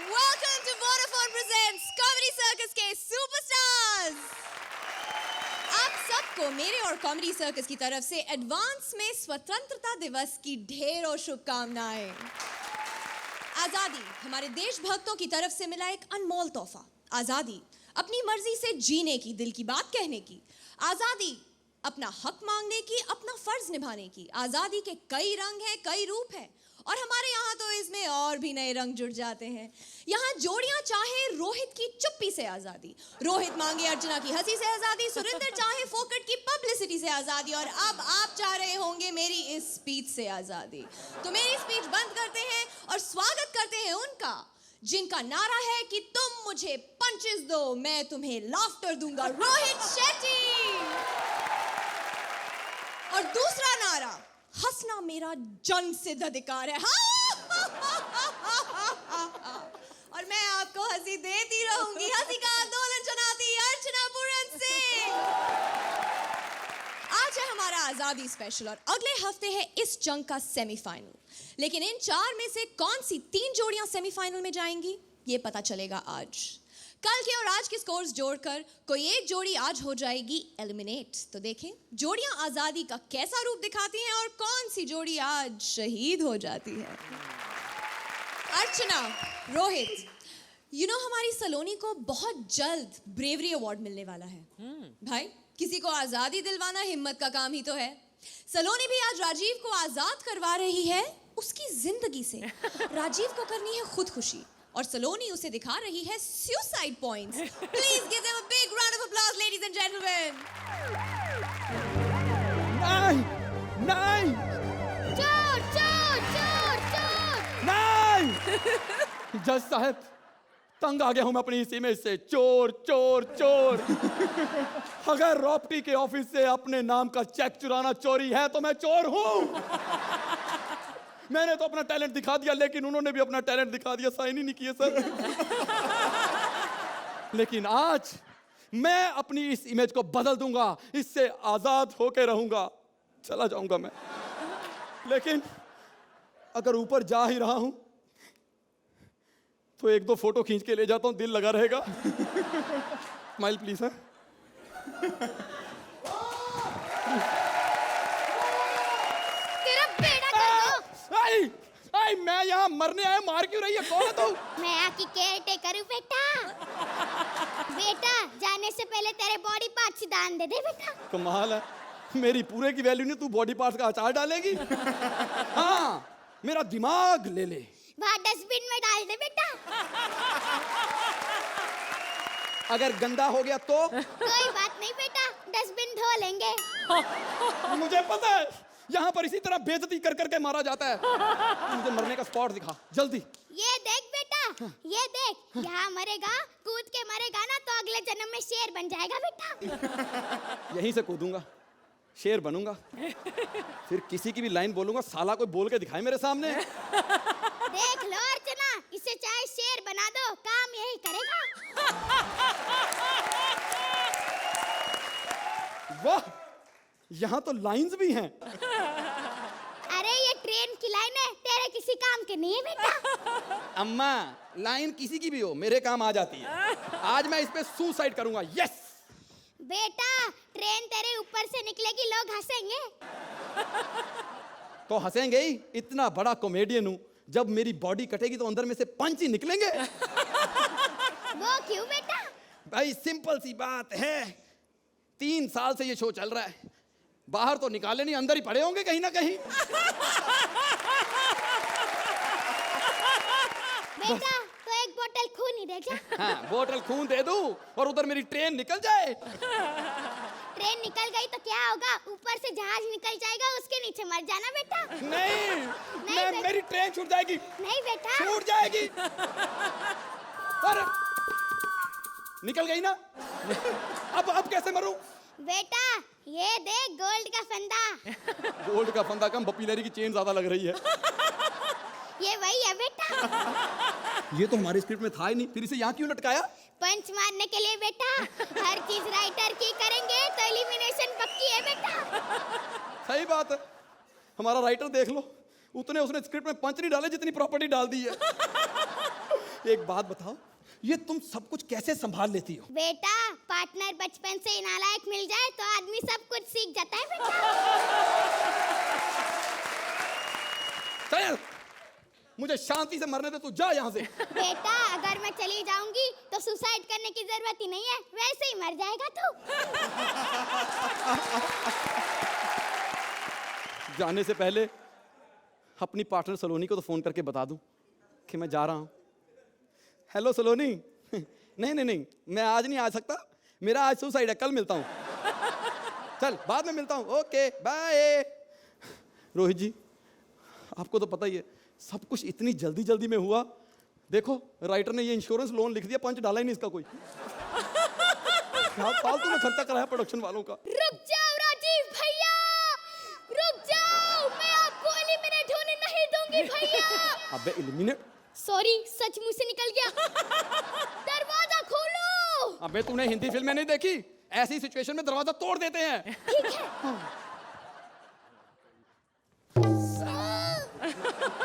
Welcome to Vodafone Presents Comedy Circus के superstars. आप सबको मेरे और कॉमेडी सर्कस की तरफ से एडवांस में स्वतंत्रता दिवस की ढेरों शुभकामनाएं। आजादी हमारे देशभक्तों की तरफ से मिला एक अनमोल तोहफा। आजादी अपनी मर्जी से जीने की, दिल की बात कहने की। आजादी अपना हक मांगने की, अपना फर्ज निभाने की। आजादी के कई रंग हैं, कई रूप हैं, और हमारे यहाँ तो इसमें और भी नए रंग जुड़ जाते हैं। यहाँ जोड़ियां चाहे रोहित की चुप्पी से आजादी, रोहित मांगे अर्चना की हंसी से आजादी, सुरिंदर चाहे फोकट की पब्लिसिटी से आजादी, और अब आप चाह रहे होंगे मेरी इस स्पीच से आजादी। तो मेरी स्पीच बंद करते हैं और स्वागत करते हैं उनका जिनका नारा है कि तुम मुझे पंचेस दो, मैं तुम्हें लाफ्टर दूंगा, रोहित शेट्टी। और दूसरा नारा, हंसना मेरा जन्म सिद्ध अधिकार है। और मैं आपको हंसी देती रहूंगी, हंसी का आंदोलन चलाती अर्चना पूरन सिंह। आज है हमारा आजादी स्पेशल और अगले हफ्ते है इस जंग का सेमीफाइनल। लेकिन इन चार में से कौन सी 3 जोड़ियां सेमीफाइनल में जाएंगी, ये पता चलेगा आज। कल के और आज के स्कोर्स जोड़कर कोई एक जोड़ी आज हो जाएगी एलिमिनेट। तो देखें जोड़ियां आजादी का कैसा रूप दिखाती हैं और कौन सी जोड़ी आज शहीद हो जाती है। अर्चना, रोहित, हमारी सलोनी को बहुत जल्द ब्रेवरी अवार्ड मिलने वाला है। भाई, किसी को आजादी दिलवाना हिम्मत का काम ही तो है। सलोनी भी आज राजीव को आजाद करवा रही है उसकी जिंदगी से। राजीव को करनी है खुदकुशी और सलोनी उसे दिखा रही है suicide points. Please give them a big round of applause ladies and gentleman. नहीं, नहीं, चोर चोर चोर चोर। नहीं। जज साहब, तंग आ गया हूं मैं अपनी इस इमेज से। चोर चोर चोर। अगर रॉपटी के ऑफिस से अपने नाम का चेक चुराना चोरी है तो मैं चोर हूं। मैंने तो अपना टैलेंट दिखा दिया, लेकिन उन्होंने भी अपना टैलेंट दिखा दिया, साइन ही नहीं किए सर। लेकिन आज मैं अपनी इस इमेज को बदल दूंगा, इससे आजाद होके रहूंगा, चला जाऊंगा मैं। लेकिन अगर ऊपर जा ही रहा हूं तो 1-2 फोटो खींच के ले जाता हूं, दिल लगा रहेगा। स्माइल प्लीज है। आई, मैं यहाँ मरने आया, मार क्यों रही है? कौन है तू? मैं आपकी केयर टेकर हूँ बेटा। बेटा, जाने से पहले तेरे बॉडी पार्ट्स दान दे दे बेटा। कमाल है, मेरी पूरे की वैल्यू नहीं, तू बॉडी पार्ट्स का अचार डालेगी? हाँ, मेरा दिमाग ले ले, वहाँ डस्टबिन में डाल दे बेटा। अगर गंदा हो गया तो? कोई बात नहीं बेटा, डस्टबिन धो लेंगे। मुझे पता है, यहाँ पर इसी तरह बेइज्जती कर करके मारा जाता है। मुझे मरने का स्पॉट दिखा जल्दी। ये देख बेटा, ये देख, यहाँ मरेगा, कूद के मरेगा ना तो अगले जन्म में शेर बन जाएगा बेटा। यहीं से कूदूंगा, शेर बनूंगा, फिर किसी की भी लाइन बोलूंगा, साला कोई बोल के दिखाए मेरे सामने। देख लो अर्चना, इसे चाहे शेर बना दो, काम यही करेगा। वाह, यहाँ तो लाइंस भी हैं। अरे ये ट्रेन की लाइन है, तेरे किसी काम के नहीं है बेटा। अम्मा, लाइन किसी की भी हो मेरे काम आ जाती है। आज मैं इस पे सुसाइड करूंगा। यस बेटा, ट्रेन तेरे ऊपर से निकलेगी, लोग हंसेंगे। तो हंसेंगे ही, इतना बड़ा कॉमेडियन हूं, जब मेरी बॉडी कटेगी तो अंदर में से पंच ही निकलेंगे। वो क्यों बेटा? भाई सिंपल सी बात है, 3 साल से ये शो चल रहा है, बाहर तो निकाले नहीं, अंदर ही पड़े होंगे कहीं ना कहीं। बेटा, तो एक बोतल खून ही दे जा। हाँ, बोतल खून दे दूं और उधर मेरी ट्रेन निकल जाए। ट्रेन निकल गई तो क्या होगा? ऊपर से जहाज निकल जाएगा, उसके नीचे मर जाना बेटा। नहीं, मेरी ट्रेन छूट जाएगी। नहीं बेटा, छूट जाएगी। अरे निकल गई ना। अब कैसे मरूं? बेटा ये देख, गोल्ड का फंदा। गोल्ड का फंदा कम, बपीलरी की चेन ज्यादा लग रही है। ये वही है बेटा। ये तो हमारे स्क्रिप्ट में था ही नहीं, फिर इसे यहाँ क्यों लटकाया? पंच मारने के लिए बेटा। हर चीज राइटर की करेंगे तो एलिमिनेशन पक्की है बेटा। सही बात है, हमारा राइटर देख लो, उतने उसने स्क्रिप्ट में पंच नहीं डाले जितनी प्रॉपर्टी डाल दी है। एक बात बताओ, ये तुम सब कुछ कैसे संभाल लेती हो? बेटा पार्टनर बचपन से नालायक मिल जाए तो आदमी सब कुछ सीख जाता है बेटा। चल, मुझे शांति से मरने दे, तू जा यहाँ से। बेटा अगर मैं चली जाऊंगी तो सुसाइड करने की जरूरत ही नहीं है, वैसे ही मर जाएगा तू। जाने से पहले अपनी पार्टनर सलोनी को तो फोन करके बता दूं कि मैं जा रहा हूं। हेलो सलोनी। नहीं नहीं नहीं, मैं आज नहीं आ सकता, मेरा आज सुसाइड है, कल मिलता हूं। चल बाद में मिलता हूं, ओके बाय। रोहित जी, आपको तो पता ही है सब कुछ इतनी जल्दी जल्दी में हुआ। देखो राइटर ने ये इंश्योरेंस लोन लिख दिया, पंच डाला ही नहीं इसका कोई। क्या फालतू में खर्चा कराया प्रोडक्शन वालों का। रुक जाओ राजीव भैया, रुक जाओ, मैं आपको एलिमिनेट होने नहीं दूंगी भैया। अबे एलिमिनेट? सॉरी, सच मुंह से निकल गया। दरवाजा खोलो। अबे तूने हिंदी फिल्में नहीं देखी? ऐसी सिचुएशन में दरवाजा तोड़ देते हैं। ठीक है।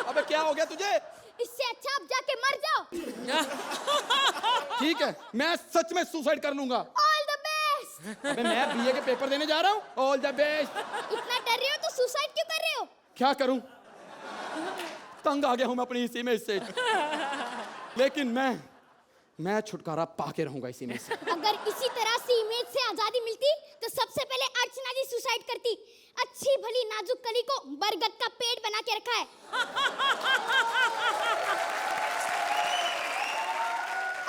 अबे क्या हो गया तुझे? इससे अच्छा आप जाके मर जाओ। ठीक है, मैं सच में सुसाइड कर लूंगा। All the best. अबे मैं बीए के पेपर देने जा रहा हूँ। All the best. इतना डर रहे हो तो सुसाइड क्यों कर रहे हो? क्या करूं, तंग आ गया हूं मैं अपनी इस इमेज से। लेकिन मैं छुटकारा पाके रहूंगा इस इमेज से। अगर इसी तरह से इमेज से आजादी मिलती तो सबसे पहले अर्चना जी सुसाइड करती। अच्छी भली नाजुक कली को बरगद का पेड़ बना के रखा है।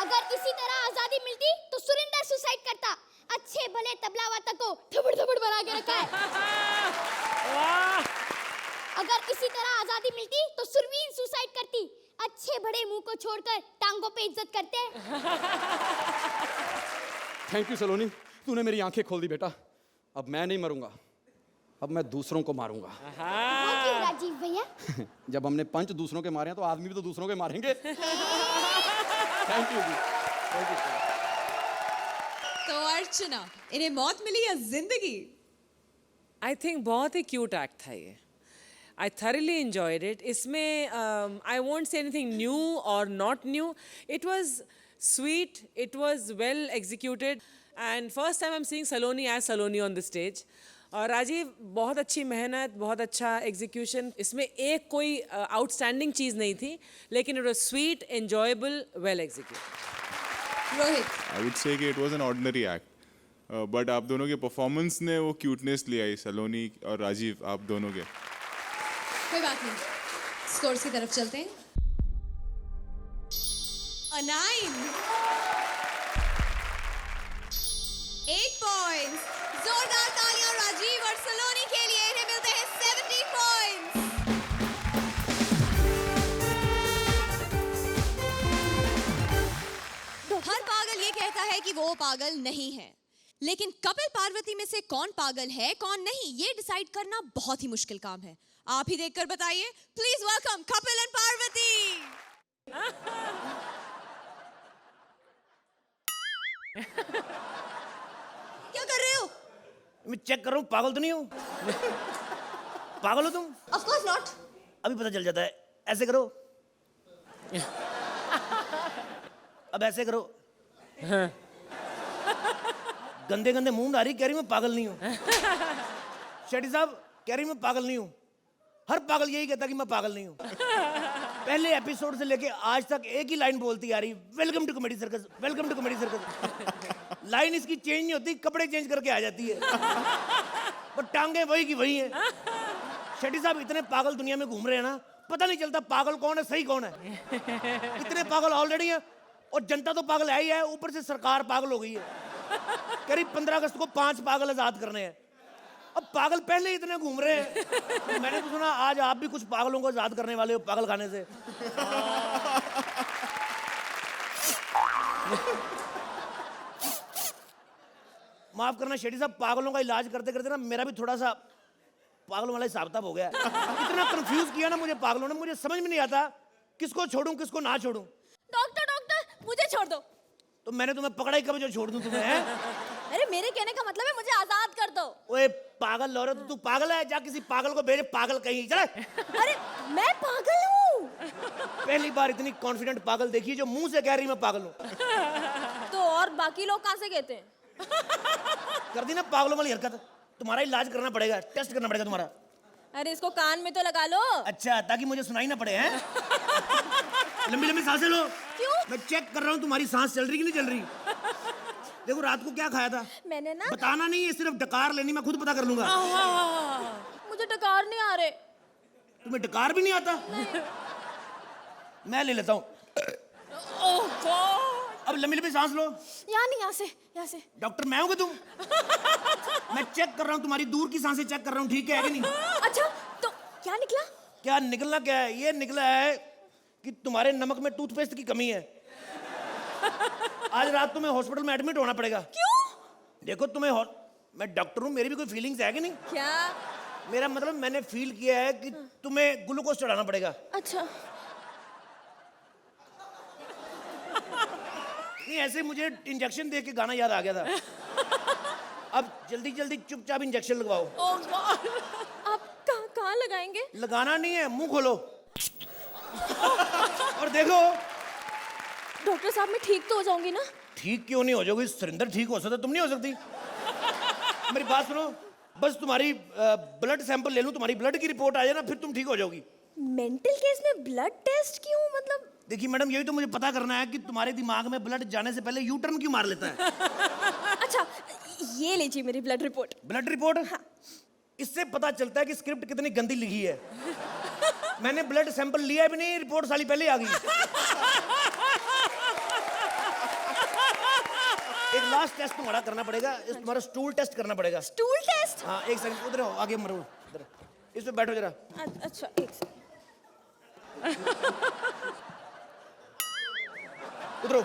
अगर इसी तरह आजादी मिलती तो सुरिंदर सुसाइड करता। अच्छे भले तबला वादक को थबड़ थबड़ बना के रखा है। अगर इसी तरह आजादी मिलती तो सुरवीन सुसाइड करती। अच्छे बड़े मुंह को छोड़कर टांगों पे इज्जत करते हैं। थैंक यू सलोनी, तूने मेरी आंखें खोल दी बेटा। अब मैं नहीं मरूंगा, अब मैं दूसरों को मारूंगा। वो क्यों राजीव भैया? जब हमने पंच दूसरों के मारे हैं तो आदमी भी तो दूसरों के मारेंगे। थैंक यू जी, थैंक यू। तो अर्चना, इन्हें मौत मिली या जिंदगी? आई थिंक बहुत ही क्यूट एक्ट था ये। I thoroughly enjoyed it. इसमें I won't say anything new or not new. It was sweet. It was well executed. And first time I'm seeing Saloni as Saloni on the stage. और राजीव बहुत अच्छी मेहनत, बहुत अच्छा execution. इसमें एक कोई आउटस्टैंडिंग चीज़ नहीं थी, लेकिन it was sweet, enjoyable, well executed. Rohit, I would say कि it was an ordinary act, but आप दोनों के परफॉर्मेंस ने वो क्यूटनेस ले आई, सलोनी और राजीव, आप दोनों के। कोई बात नहीं, स्कोर्स की तरफ चलते हैं। 9, 8 पॉइंट्स। जोरदार तालियां राजीव और सलोनी के लिए। इन्हें मिलते हैं 70 पॉइंट्स। हर पागल ये कहता है कि वो पागल नहीं है, लेकिन कपिल पार्वती में से कौन पागल है कौन नहीं, ये डिसाइड करना बहुत ही मुश्किल काम है। आप ही देखकर बताइए। Please welcome Kapil and Parvati. क्या कर रहे हो? मैं चेक कर रहा हूँ, पागल तो नहीं हूँ? पागल हो तुम? Of course not. अभी पता चल जाता है। ऐसे करो। अब ऐसे करो। गंदे गंदे मुंह आ रही, कह रही मैं पागल नहीं हूँ। शेट्टी साहब कह रही मैं पागल नहीं हूँ। हर पागल यही कहता कि मैं पागल नहीं हूँ। पहले एपिसोड से लेके आज तक एक ही लाइन बोलती आ रही, welcome to Comedy Circus, welcome to Comedy Circus. Line इसकी चेंज नहीं होती, कपड़े चेंज करके आ जाती है, पर टांगे वही की वही हैं। शेट्टी साहब इतने पागल दुनिया में घूम रहे हैं ना, पता नहीं चलता पागल कौन है सही कौन है। इतने पागल ऑलरेडी हैं और जनता तो पागल है ही है, ऊपर से सरकार पागल हो गई है। करीब 15 अगस्त को 5 पागल आजाद करने हैं। अब पागल पहले ही इतने घूम रहे हैं, तो मैंने तो सुना आज आप भी कुछ पागलों को आजाद करने वाले हो पागल खाने से। माफ करना शेट्टी साहब, पागलों का इलाज करते करते ना मेरा भी थोड़ा सा पागलों वाला हिसाब किताब हो गया। इतना कंफ्यूज किया ना मुझे पागलों ने, मुझे समझ में नहीं आता किसको छोड़ूं किसको ना छोड़ूं। डॉक्टर डॉक्टर मुझे छोड़ दो। तो मैंने तुम्हें पकड़ा ही कब जो छोड़ दूं तुम्हें, हैं? अरे मेरे कहने का मतलब है मुझे आजाद कर दो। ओए पागल लौरे, तू पागल है? जा किसी पागल को भेज, पागल कहीं चले। अरे मैं पागल हूँ? पहली बार इतनी कॉन्फिडेंट पागल देखी जो मुंह से कह रही मैं पागल हूँ। तो और बाकी लोग कहाँ से कहते हैं? कर दी ना पागलों वाली हरकत। तुम्हारा इलाज करना पड़ेगा, टेस्ट करना पड़ेगा तुम्हारा। अरे इसको कान में तो लगा लो। अच्छा, ताकि मुझे सुनाई ना पड़े हैं। लंबी लंबी सांसें लो। क्यों? मैं चेक कर रहा हूँ तुम्हारी सांस चल रही कि नहीं चल रही। देखो रात को क्या खाया था? मैंने ना बताना नहीं है, सिर्फ डकार लेनी, मैं खुद पता कर लूंगा। मुझे डकार नहीं आ रहे। तुम्हें डकार भी नहीं आता? मैं ले लेता हूँ। अब लंबी लंबी सांस लो। यहाँ नहीं, यहाँ से। डॉक्टर मैं हूँ कि तुम? मैं चेक कर रहा हूँ तुम्हारी दूर की सांसें चेक कर रहा हूँ, ठीक है कि नहीं? अच्छा, तो क्या निकला? क्या निकलना क्या है? ये निकला है कि तुम्हारे नमक में टूथपेस्ट की कमी है। आज रात तुम्हें हॉस्पिटल में एडमिट होना पड़ेगा। क्यों? देखो मैं डॉक्टर हूँ, मेरी भी कोई फीलिंग्स है कि नहीं? क्या? मेरा मतलब मैंने फील किया है कि तुम्हें ग्लूकोज चढ़ाना पड़ेगा। अच्छा, नहीं ऐसे मुझे इंजेक्शन देख के गाना याद आ गया था। अब जल्दी जल्दी चुपचाप इंजेक्शन लगवाओ। ओह गॉड। आप कहाँ लगाएंगे? लगाना नहीं है, मुंह खोलो और देखो। डॉक्टर साहब मैं ठीक तो हो जाऊंगी ना? ठीक क्यों नहीं हो जाओगी? सुरेंद्र ठीक हो सकता, तुम नहीं हो सकती। मेरी बात सुनो, बस तुम्हारी ब्लड सैंपल ले लूं, तुम्हारी ब्लड की रिपोर्ट आ जाए ना, फिर तुम ठीक हो जाओगी। मेंटल केस में ब्लड टेस्ट क्यों? मतलब देखिए मैडम, यही तो मुझे पता करना है कि तुम्हारे दिमाग में ब्लड जाने से पहले यू टर्न क्यों मार लेता है। अच्छा, ये लीजिए मेरी ब्लड रिपोर्ट। Blood report? इससे पता चलता है कि स्क्रिप्ट कितनी गंदी लिखी है। मैंने ब्लड सैंपल लिया भी नहीं, रिपोर्ट साली पहले आ गई। एक लास्ट टेस्ट तुम्हारा करना पड़ेगा, तुम्हारा स्टूल टेस्ट करना पड़ेगा। Stool test? हाँ एक सेकंड, उधर आओ, आगे मरो इधर, इस पे बैठो जरा। अच्छा, एक सेकंड। उधर आओ।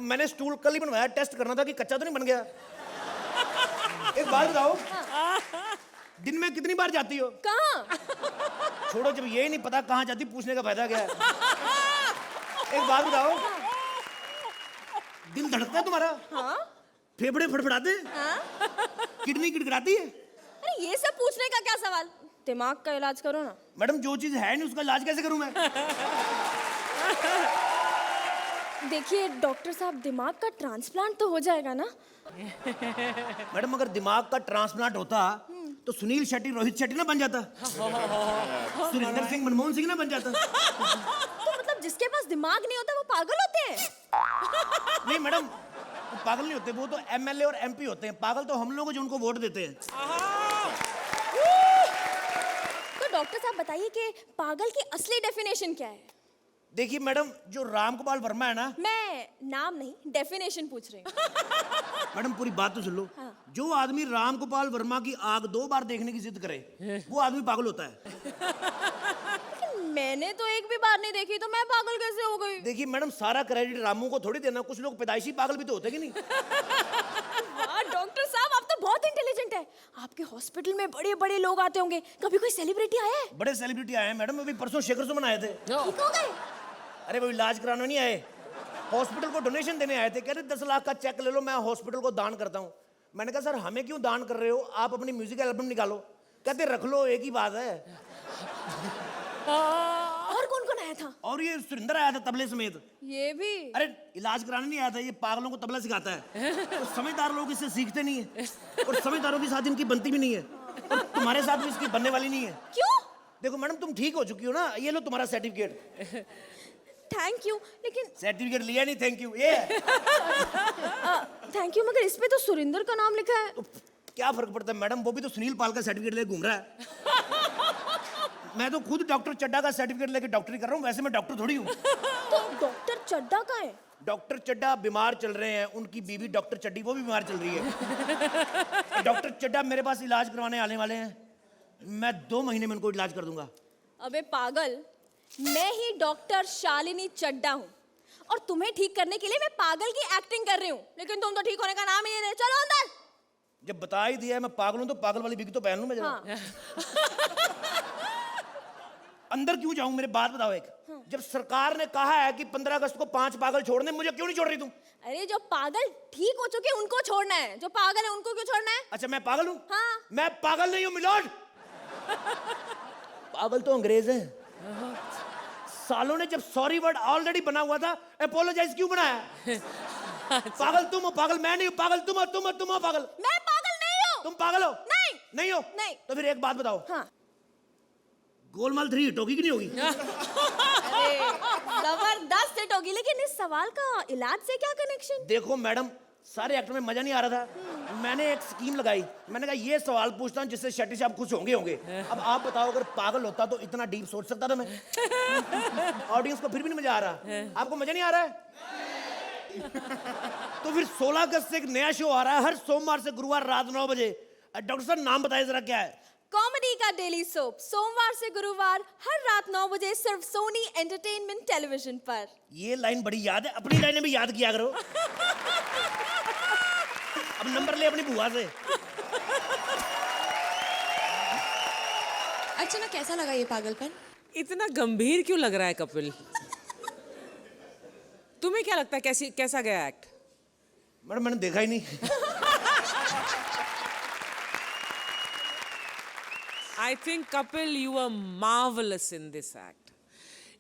मैंने स्टूल कल ही बनवाया, टेस्ट करना था कि कच्चा तो नहीं बन गया। एक बात बताओ, दिन में कितनी बार जाती हो? कहाँ? छोड़ो, जब यही नहीं पता कहाँ जाती, पूछने का फायदा क्या है। एक बात बताओ, दिल धड़कता है तुम्हारा? हाँ? फेफड़े फड़फड़ाते? हाँ? किडनी किटकिटाती है? अरे ये सब पूछने का क्या सवाल? दिमाग का इलाज करो ना। मैडम जो चीज है नहीं उसका इलाज कैसे करूं मैं? देखिए डॉक्टर साहब, दिमाग का ट्रांसप्लांट तो हो जाएगा ना? मैडम अगर दिमाग का ट्रांसप्लांट होता तो सुनील शेट्टी रोहित शेट्टी ना बन जाता, सुरेंद्र सिंह मनमोहन सिंह ना बन जाता। तो मतलब जिसके पास दिमाग नहीं होता वो पागल होते हैं? नहीं मैडम, वो पागल नहीं होते, वो तो एमएलए और एमपी होते हैं। पागल तो हम लोग जो उनको वोट देते हैं। तो डॉक्टर साहब बताइए कि पागल की असली डेफिनेशन क्या है? देखिए मैडम, जो रामगोपाल वर्मा है ना, मैं नाम नहीं, डेफिनेशन पूछ रही हूँ। मैडम पूरी बात तो सुन लो। जो आदमी रामगोपाल वर्मा की आग 2 बार देखने की जिद करे वो आदमी पागल होता है। लेकिन मैंने तो एक भी बार नहीं देखी, तो मैं पागल कैसे हो गई? देखिए मैडम, सारा क्रेडिट रामू को थोड़ी देना, कुछ लोग पैदाइशी पागल भी तो होते कि नहीं। वाह डॉक्टर साहब, आप तो बहुत इंटेलिजेंट है। आपके हॉस्पिटल में बड़े बड़े लोग आते होंगे, कभी कोई सेलिब्रिटी आया है? बड़े सेलिब्रिटी आए हैं मैडम, अभी परसों शेखर सुमन आए थे। ठीक हो गए? अरे वो इलाज कराने नहीं आए, हॉस्पिटल को डोनेशन देने आए थे। कह रहे 10 लाख का चेक ले लो, मैं हॉस्पिटल को दान करता हूँ। मैंने कहा सर हमें क्यों दान कर रहे हो, आप अपनी म्यूजिक एल्बम निकालो। कहते रख लो, एक ही बात है। और कौन कौन आया था? और ये सुरेंद्र आया था तबले समेत। ये भी? अरे इलाज कराने नहीं आया था, ये पागलों को तबला सिखाता है। तो समझदार लोग इससे सीखते नहीं है, और समझदारों के साथ इनकी बनती भी नहीं है, और तुम्हारे साथ भी इसकी बनने वाली नहीं है। क्यों? देखो मैडम, तुम ठीक हो चुकी हो ना, ये लो तुम्हारा सर्टिफिकेट। थैंक यू, लेकिन सर्टिफिकेट लिया नहीं, थैंक यू ये है। थैंक यू, मगर इसमें तो सुरेंद्र का नाम लिखा है। तो क्या फर्क पड़ता है मैडम, वो भी तो सुनील पाल का सर्टिफिकेट लेके घूम रहा है। मैं तो खुद डॉक्टर चड्डा का सर्टिफिकेट लेके डॉक्टरी कर रहा हूँ, वैसे मैं डॉक्टर थोड़ी हूँ। तो डॉक्टर चड्डा का है? डॉक्टर चड्डा बीमार चल रहे हैं, उनकी बीवी डॉक्टर चड्डी वो भी बीमार चल रही है। डॉक्टर चड्डा मेरे पास इलाज करवाने आने वाले हैं, मैं 2 महीने में उनको इलाज कर दूंगा। अबे पागल, मैं ही डॉक्टर शालिनी चड्डा हूँ, और तुम्हें ठीक करने के लिए मैं पागल की एक्टिंग कर रही हूँ, लेकिन तुम तो ठीक होने का नाम ही नहीं ले। चलो अंदर। जब बता ही दिया है मैं पागल हूं, तो पागल वाली बिग तो पहन लूं मैं जरा। हाँ। अंदर क्यों जाऊं, मेरे बात बताओ एक। जब सरकार ने कहा है कि 15 अगस्त को 5 पागल छोड़ने, मुझे क्यों नहीं छोड़ रही तुम? अरे जो पागल ठीक हो चुके उनको छोड़ना है, जो पागल है उनको क्यों छोड़ना है? अच्छा मैं पागल हूं? हाँ। मैं पागल नहीं हूं मिलोड। पागल तो अंग्रेज है। सालों ने जब सॉरी वर्ड ऑलरेडी बना हुआ था, अपोलोजाइज क्यों बनाया? पागल तुम हो, पागल मैं नहीं हूं, पागल तुम हो पागल। मैं पागल नहीं हूँ। तुम पागल हो? नहीं हो? नहीं। तो फिर एक बात बताओ, हाँ। गोलमाल 3 हिट होगी कि नहीं होगी? अरे जबरदस्त हिट होगी, लेकिन इस सवाल का इलाज से क्या कनेक्शन? देखो मैडम, सारे एक्टर में मजा नहीं आ रहा था, मैंने एक स्कीम लगाई। मैंने कहा ये सवाल पूछता हूँ जिससे शेट्टी साहब खुश होंगे। अब आप बताओ, अगर पागल होता तो इतना डीप सोच सकता था मैं? ऑडियंस को फिर भी नहीं मजा आ रहा। आपको मजा नहीं आ रहा है? तो फिर 16 अगस्त से एक नया शो आ रहा है, हर सोमवार से गुरुवार रात 9 बजे। डॉक्टर साहब नाम बताइए जरा, क्या है? कॉमेडी का डेली सोप, सोमवार से गुरुवार हर रात 9 बजे सिर्फ सोनी एंटरटेनमेंट टेलीविजन पर। ये लाइन बड़ी याद है, अपनी लाइनें भी याद किया करो। अब नंबर ले अपनी बुआ से। अर्चना, कैसा लगा ये पागलपन? इतना गंभीर क्यों लग रहा है कपिल? तुम्हें क्या लगता है कैसा गया एक्ट? मैडम मैंने देखा ही नहीं। I think Kapil, you were marvelous in this act.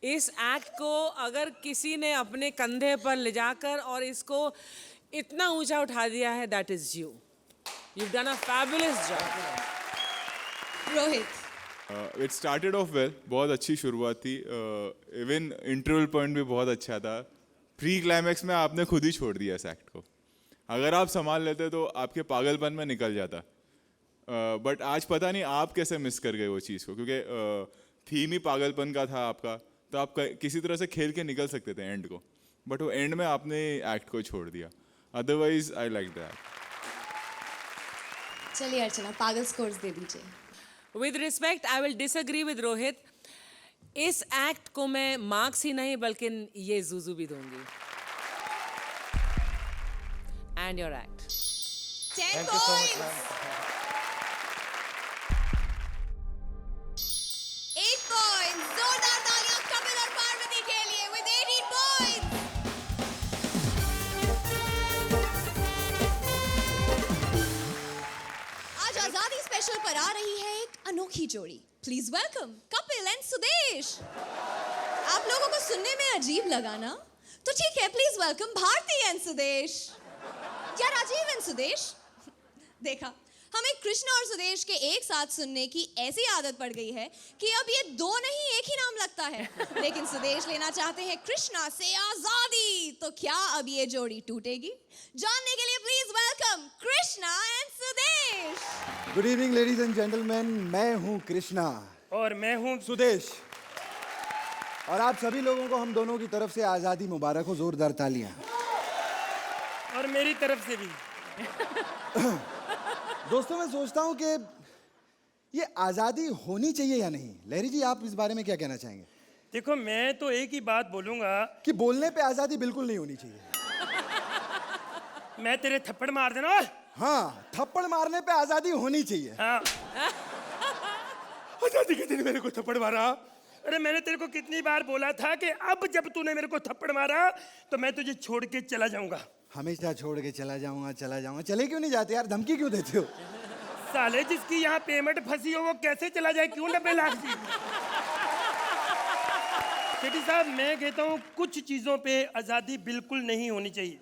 इस एक्ट को अगर किसी ने अपने कंधे पर ले जाकर और इसको इतना ऊंचा उठा दिया है, that is you. You've done a fabulous job. Rohit, it started off well, बहुत अच्छी शुरुआत थी। इवन इंटरवल पॉइंट भी बहुत अच्छा था। प्री क्लाइमैक्स में आपने खुद ही छोड़ दिया इस एक्ट को। अगर आप संभाल लेते तो आपके पागलपन में निकल जाता। बट आज पता नहीं आप कैसे मिस कर गए वो चीज़ को, क्योंकि थीम ही पागलपन का था आपका, तो आप किसी तरह से खेल के निकल सकते थे एंड को, बट वो एंड में आपने एक्ट को छोड़ दिया। Otherwise I like that. चलिए अर्चना, पागल स्कोर्स दे दीजिए। With respect, I will disagree with Rohit. इस एक्ट को मैं मार्क्स ही नहीं बल्कि ये जुजू भी दूंगी। And your act. 10 points. 8 points. जोरदार तालियां कपिल और पार्वती के लिए with 18 points. आज आजादी स्पेशल पर आ रही है एक अनोखी जोड़ी। Please welcome Kapil and Sudesh. आप लोगों को सुनने में अजीब लगा ना? तो ठीक है, please welcome Bharti and Sudesh या राजीव एंड सुदेश। देखा, हमें कृष्णा और सुदेश के एक साथ सुनने की ऐसी आदत पड़ गई है कि अब ये दो नहीं एक ही नाम लगता है। लेकिन सुदेश लेना चाहते हैं कृष्णा से आजादी, तो क्या अब ये जोड़ी टूटेगी? जानने के लिए please welcome Krishna and Sudesh. Good evening ladies and gentleman, मैं हूं कृष्णा और मैं हूं सुदेश, और आप सभी लोगों को हम दोनों की तरफ से आज़ादी मुबारक हो। जोरदार तालियां। और मेरी तरफ से भी। दोस्तों, मैं सोचता हूं कि ये आज़ादी होनी चाहिए या नहीं। लहरी जी, आप इस बारे में क्या कहना चाहेंगे? देखो, मैं तो एक ही बात बोलूंगा कि बोलने पे आज़ादी बिल्कुल नहीं होनी चाहिए। मैं तेरे थप्पड़ मार देना। हाँ, थप्पड़ मारने पे आज़ादी होनी चाहिए। हाँ। आजादी के दिन मेरे को थप्पड़ मारा। अरे मैंने तेरे को कितनी बार बोला था कि अब जब तूने मेरे को थप्पड़ मारा तो मैं तुझे छोड़ के चला जाऊंगा। हमेशा छोड़ के चला जाऊंगा, चला जाऊंगा। चले क्यों नहीं जाते यार? धमकी क्यों देते हो? साले, जिसकी यहाँ पेमेंट फंसी हो वो कैसे चला जाए? क्यों 90 लाख की? शेट्टी साहब, मैं कहता हूँ कुछ चीजों पे आजादी बिल्कुल नहीं होनी चाहिए,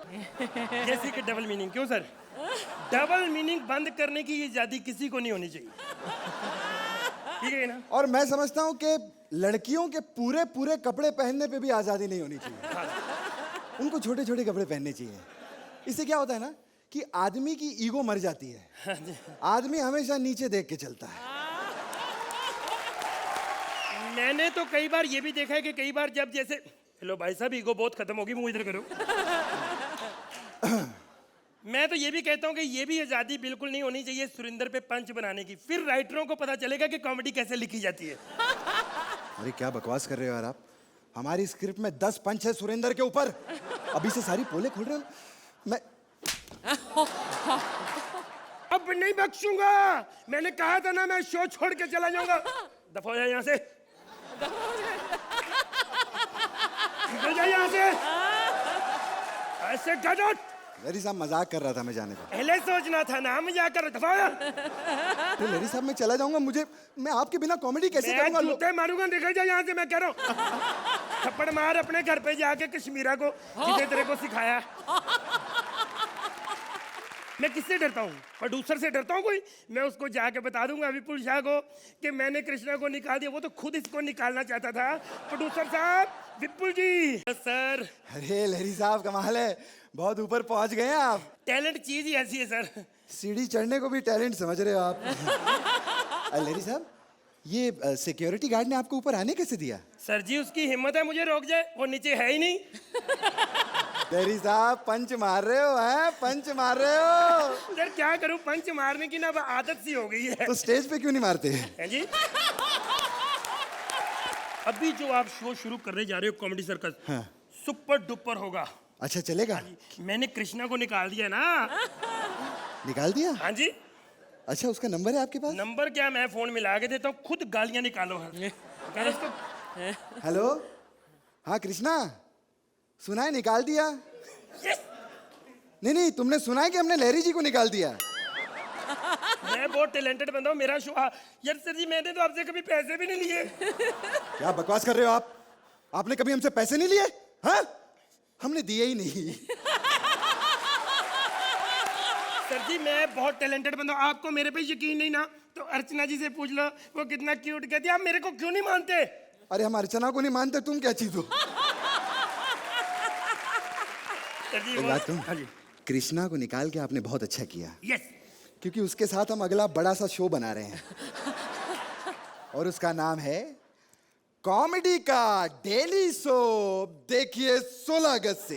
जैसे कि डबल मीनिंग। क्यों सर? डबल मीनिंग बंद करने की ये आजादी किसी को नहीं होनी चाहिए, ठीक है ना? और मैं समझता हूँ कि लड़कियों के पूरे पूरे कपड़े पहनने पे भी आज़ादी नहीं होनी चाहिए। उनको छोटे छोटे कपड़े पहनने चाहिए। इससे क्या होता है ना कि आदमी की ईगो मर जाती है। आदमी हमेशा नीचे देख के चलता है। मैंने तो कई बार ये भी देखा है कि कई बार जब जैसे, हेलो भाई साहब, ईगो बहुत खत्म होगी, मुंह इधर करो। मैं तो ये भी कहता हूँ कि ये भी आज़ादी बिल्कुल नहीं होनी चाहिए सुरिंदर पे पंच बनाने की। फिर राइटरों को पता चलेगा कि कॉमेडी कैसे लिखी जाती है। अरे क्या बकवास कर रहे हो यार आप? हमारी स्क्रिप्ट में 10 पंच है सुरेंद्र के ऊपर। अभी से सारी पोले खोल रहे हो। मैं अब नहीं बख्शूंगा। मैंने कहा था ना, मैं शो छोड़ के चला जाऊंगा। दफा हो जाए यहाँ से, निकल जाए यहाँ से। ऐसे गेट आउट। लहरी साहब मजाक कर रहा था मैं जाने का। पहले सोचना था ना, मजाक कर दफा। तो लहरी साहब मैं चला जाऊंगा, मैं आपके बिना कॉमेडी कैसे मैं करूंगा? जूते मारूंगा, निकल जा यहाँ से, मैं कह रहा हूँ। थप्पड़ मार अपने घर पे जाके कश्मीरा को, जिसे तेरे को सिखाया। मैं किससे डरता हूँ? प्रोड्यूसर से डरता हूँ कोई? मैं उसको जाके बता दूंगा विपुल शाह को कि मैंने कृष्णा को निकाल दिया। वो तो खुद इसको निकालना चाहता था। प्रोड्यूसर साहब, विपुल जी। सर। अरे लहरी साहब कमाल है, बहुत ऊपर पहुंच गए हैं आप। टैलेंट चीज ही ऐसी है सर। सीढ़ी चढ़ने को भी टैलेंट समझ रहे हो आप। लहरी साहब, ये सिक्योरिटी गार्ड ने आपको ऊपर आने कैसे दिया? सर जी उसकी हिम्मत है मुझे रोक जाए, वो नीचे है ही नहीं। लहरी साहब पंच मार रहे हो, हैं? पंच मार रहे हो। सर क्या करूं, पंच मारने की ना आदत सी हो गई है। तो स्टेज पे क्यों नहीं मारते? हैं जी? अभी जो आप शो शुरू करने जा रहे हो कॉमेडी सर्कस, हाँ। सुपर डुपर होगा। अच्छा चलेगा? मैंने कृष्णा को निकाल दिया ना। निकाल दिया? हाँ जी। अच्छा उसका नंबर है आपके पास? नंबर क्या, मैं फोन मिला के देता हूँ, खुद गालियां निकालो। कर उसको। हेलो, हाँ कृष्णा, सुना है निकाल दिया? नहीं तुमने सुना है कि हमने लहरी जी को निकाल दिया? मैं बहुत टैलेंटेड बंदा हूँ, मेरा शो। यार सर जी मैंने तो आपसे कभी पैसे भी नहीं लिए। क्या बकवास कर रहे हो आप? आपने कभी हमसे पैसे नहीं लिए? हाँ? हमने दिए ही नहीं। सर जी मैं बहुत टैलेंटेड बंदा हूँ, आपको मेरे पे यकीन नहीं ना तो अर्चना जी से पूछ लो, वो कितना क्यूट कहती है। आप मेरे को क्यों नहीं मानते? अरे हम अर्चना को नहीं मानते, तुम क्या चीज हो? सर जी एक बात कहूं? हाँ जी। कृष्णा को निकाल के आपने बहुत अच्छा किया, यस। क्योंकि उसके साथ हम अगला बड़ा सा शो बना रहे हैं और उसका नाम है कॉमेडी का डेली शो। देखिए 16 अगस्त से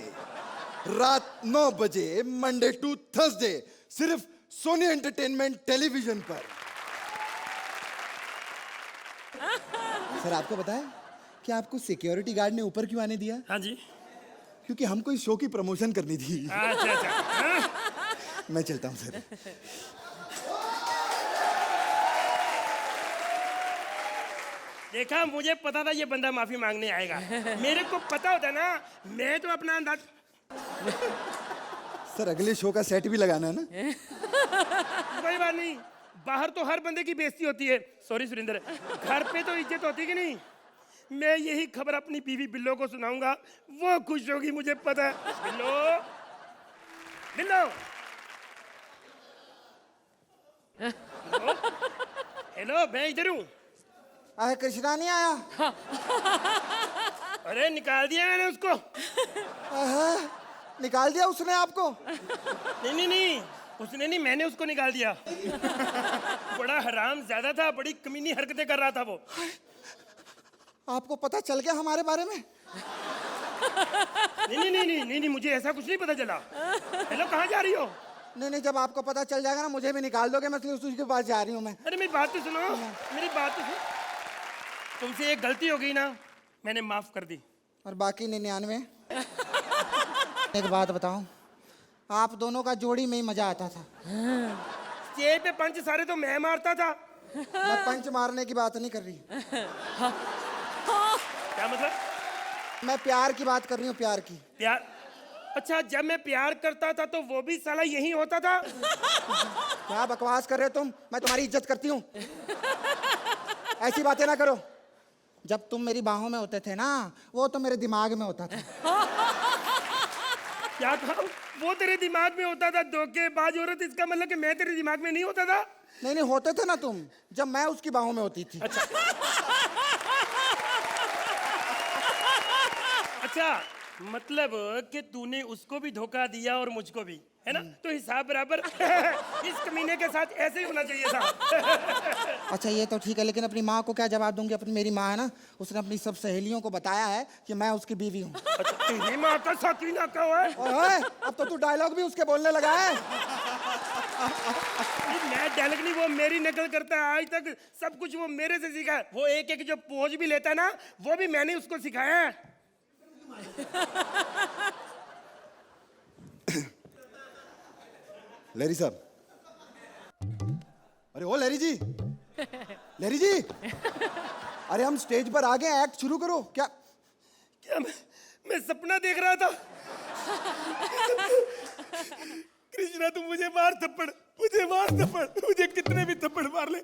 रात 9 बजे मंडे टू थर्सडे सिर्फ सोनी एंटरटेनमेंट टेलीविजन पर। सर आपको बताया कि आपको सिक्योरिटी गार्ड ने ऊपर क्यों आने दिया? हाँ जी। क्योंकि हमको इस शो की प्रमोशन करनी थी। अच्छा अच्छा। मैं चलता हूँ सर। देखा, मुझे पता था ये बंदा माफी मांगने आएगा। मेरे को पता होता ना, मैं तो अपना अंदाज। सर अगले शो का सेट भी लगाना है ना? कोई बात नहीं, बाहर तो हर बंदे की बेइज्जती होती है। सॉरी सुरेंद्र, घर पे तो इज्जत होती कि नहीं? मैं यही खबर अपनी बीवी बिल्लो को सुनाऊंगा, वो खुश होगी मुझे पता है। बिल्लो, बिल्लो, हेलो, मैं इधर हूँ। अरे कृष्णा नहीं आया? अरे निकाल दिया मैंने उसको। निकाल दिया उसने आपको? नहीं, उसने नहीं, मैंने उसको निकाल दिया। बड़ा हराम ज्यादा था, बड़ी कमीनी हरकतें कर रहा था वो। आपको पता चल गया हमारे बारे में? नहीं, मुझे ऐसा कुछ नहीं पता चला। हेलो, कहाँ जा रही हो? नहीं जब आपको पता चल जाएगा ना मुझे भी निकाल दोगे, मैं उसी के पास जा रही हूँ मैं। अरे मेरी बात तो सुनो, मेरी बात तो सुनो। तुमसे एक गलती हो गई ना, मैंने माफ कर दी। और बाकी 99? एक बात बताऊं, आप दोनों का जोड़ी में ही मजा आता था। स्टेज पे पंच सारे तो मैं मारता था। मैं पंच मारने की बात नहीं कर रही, क्या मतलब? मैं प्यार की बात कर रही हूँ, प्यार की। प्यार? अच्छा, जब मैं प्यार करता था तो वो भी साला यही होता था। क्या बकवास कर रहे हो तुम? मैं तुम्हारी इज्जत करती हूँ, ऐसी बातें ना करो। जब तुम मेरी बाहों में होते थे ना, वो तो मेरे दिमाग में होता था। क्या कहा? वो तेरे दिमाग में होता था? धोखेबाज औरत, इसका मतलब कि मैं तेरे दिमाग में नहीं होता था? नहीं होते थे ना तुम, जब मैं उसकी बाहों में होती थी। अच्छा, मतलब कि तूने उसको भी धोखा दिया और मुझको भी, है ना? तो हिसाब बराबर। इस कमीने के साथ ऐसे ही होना चाहिए था। अच्छा ये तो ठीक है, लेकिन अपनी माँ को क्या जवाब दूंगी? अपनी मेरी माँ है ना, उसने अपनी सब सहेलियों को बताया है कि मैं उसकी बीवी हूँ। अच्छा, तेरी माँ का शौकीन का है? ओए, अब तो तू डायलॉग भी उसके बोलने लगा है। मैं डायलॉग नहीं, वो मेरी नकल करता है। आज तक सब कुछ वो मेरे से सीखा है। वो एक जो पोज भी लेता है ना, वो भी मैंने उसको सिखाया है। लहरी साहब, अरे ओ लहरी जी, लहरी जी, अरे हम स्टेज पर आ गए, एक्ट शुरू करो। क्या मैं सपना देख रहा था? बोला तू मुझे मार थप्पड़, मुझे कितने भी थप्पड़ मार ले,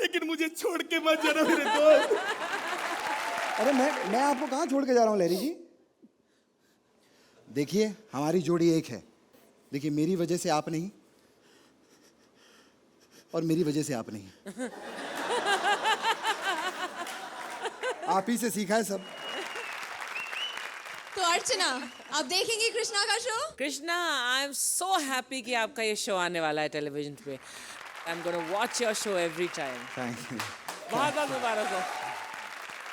लेकिन मुझे छोड़ के मत जाना मेरे दोस्त। अरे मैं आपको कहाँ छोड़ के जा रहा हूँ लहरी जी? देखिए हमारी जोड़ी एक है। देखिए मेरी वजह से आप नहीं और मेरी वजह से आप नहीं। आप ही से सीखा है सब। तो अर्चना, आप देखेंगी कृष्णा का show? Krishna, I am so happy कि आपका ये शो आने वाला है टेलीविजन पे। I am gonna watch your show every time. Thank you. बहुत बहुत मुबारक हो।